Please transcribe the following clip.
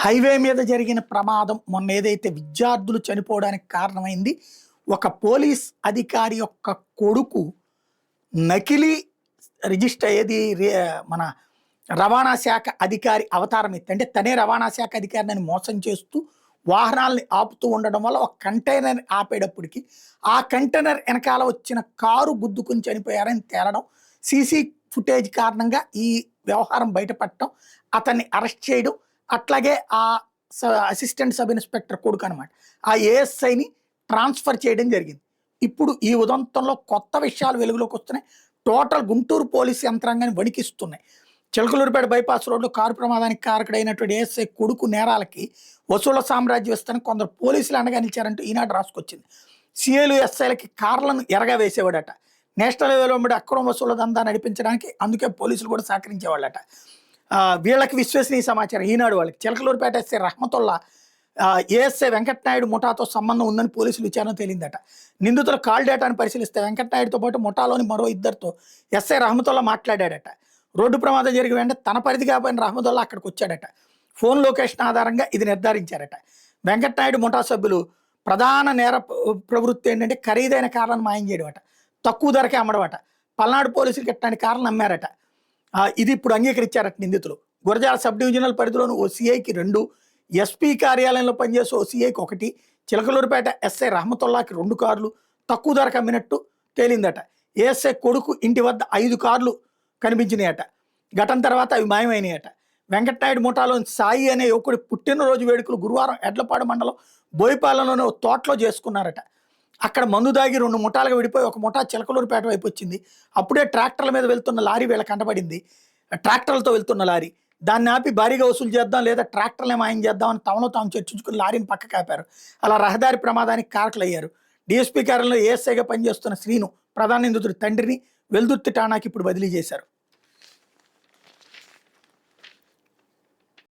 Highway మీద జరిగిన ప్రమాదం మొన్న ఏదైతే విద్యార్థులు చనిపోవడానికి కారణమైంది, ఒక పోలీస్ అధికారి యొక్క కొడుకు నకిలీ రిజిస్టర్ ఏది మన రవాణా శాఖ అధికారి అవతారం ఎత్తి, అంటే తనే రవాణా శాఖ అధికారిని మోసం చేస్తూ వాహనాల్ని ఆపుతూ ఉండడం వల్ల ఒక కంటైనర్ ఆపేటప్పటికి ఆ కంటైనర్ వెనకాల వచ్చిన కారు గుద్దుకుని చనిపోయారని తేలడం, సీసీ ఫుటేజ్ కారణంగా ఈ వ్యవహారం బయటపడటం, అతన్ని అరెస్ట్ చేయడం, అట్లాగే ఆ అసిస్టెంట్ సబ్ ఇన్స్పెక్టర్ కొడుకు అనమాట ఆ ఏఎస్ఐని ట్రాన్స్ఫర్ చేయడం జరిగింది. ఇప్పుడు ఈ ఉదంతంలో కొత్త విషయాలు వెలుగులోకి వస్తున్నాయి. టోటల్ గుంటూరు పోలీసు యంత్రాంగాన్ని వణికిస్తున్నాయి. చిలకలూరుపేట బైపాస్ రోడ్లో కారు ప్రమాదానికి కారకుడైనటువంటి ఏఎస్ఐ కొడుకు నేరాలకి వసూళ్ల సామ్రాజ్యం ఇస్తానని కొందరు పోలీసులు అండగా నిలిచారంటూ ఈనాడు రాసుకొచ్చింది. సీఏలు ఎస్ఐలకి కార్లను ఎరగా వేసేవాడట. నేషనల్ హైవేలో ఉండి అక్రమ వసూళ్ల దందా నడిపించడానికి అందుకే పోలీసులు కూడా సహకరించేవాళ్ళట. వీళ్ళకి విశ్వసనీయ సమాచారం ఈనాడు వాళ్ళకి. చిలకలూరుపేట ఎస్ఐ రహమతుల్లా ఏఎస్ఐ వెంకటనాయుడు ముఠాతో సంబంధం ఉందని పోలీసులు విచారణ తేలిందట. నిందితుల కాల్ డేటాను పరిశీలిస్తే వెంకటనాయుడుతో పాటు ముఠాలోని మరో ఇద్దరితో ఎస్ఐ రహమతుల్లా మాట్లాడాడట. రోడ్డు ప్రమాదం జరిగిన వెంటనే తన పరిధి కాకపోయిన రహమతుల్లా అక్కడికి వచ్చాడట. ఫోన్ లొకేషన్ ఆధారంగా ఇది నిర్ధారించారట. వెంకటనాయుడు ముఠా సభ్యులు ప్రధాన నేర ప్రవృత్తి ఏంటంటే ఖరీదైన కార్లను మాయం చేయడం అట, తక్కువ ధరకే అమ్మడమట. పల్నాడు పోలీసులకి ఎట్లాంటి కార్లను అమ్మారట. ఇది ఇప్పుడు అంగీకరించారట నిందితులు. గురజాల సబ్ డివిజనల్ పరిధిలోని ఓ సిఐకి 2, ఎస్పీ కార్యాలయంలో పనిచేసే ఓ సిఐకి 1, చిలకలూరుపేట ఎస్ఐ రహమతుల్లాకి 2 కార్లు తక్కువ ధరకు అమ్మినట్టు తేలిందట. ఏఎస్ఐ కొడుకు ఇంటి వద్ద 5 కార్లు కనిపించినాయట. ఘటన తర్వాత అవి మాయమైనాయట. వెంకటనాయుడు ముఠాలోని సాయి అనే యువకుడి పుట్టినరోజు వేడుకలు గురువారం ఎడ్లపాడు మండలం బోయిపాలెంలోని ఓ తోటలో చేసుకున్నారట. అక్కడ మందు దాగి 2 ముఠాలుగా విడిపోయి ఒక ముఠా చిలకలూరుపేట వైపు వచ్చింది. అప్పుడే ట్రాక్టర్ల మీద వెళ్తున్న లారీ వీళ్ళ కంటపడింది. ట్రాక్టర్లతో వెళ్తున్న లారీ. దాన్ని ఆపి భారీగా వసూలు చేద్దాం లేదా ట్రాక్టర్లే మాయం చేద్దామని తమలో తాము చర్చించుకుని లారీని పక్క కాపారు. అలా రహదారి ప్రమాదానికి కారకులయ్యారు. డీఎస్పీ కార్యాలయంలో ఏఎస్ఐగా పనిచేస్తున్న శ్రీను ప్రధాన నిందితుడి తండ్రిని వెల్దుర్తి ఠాణాకి ఇప్పుడు బదిలీ చేశారు.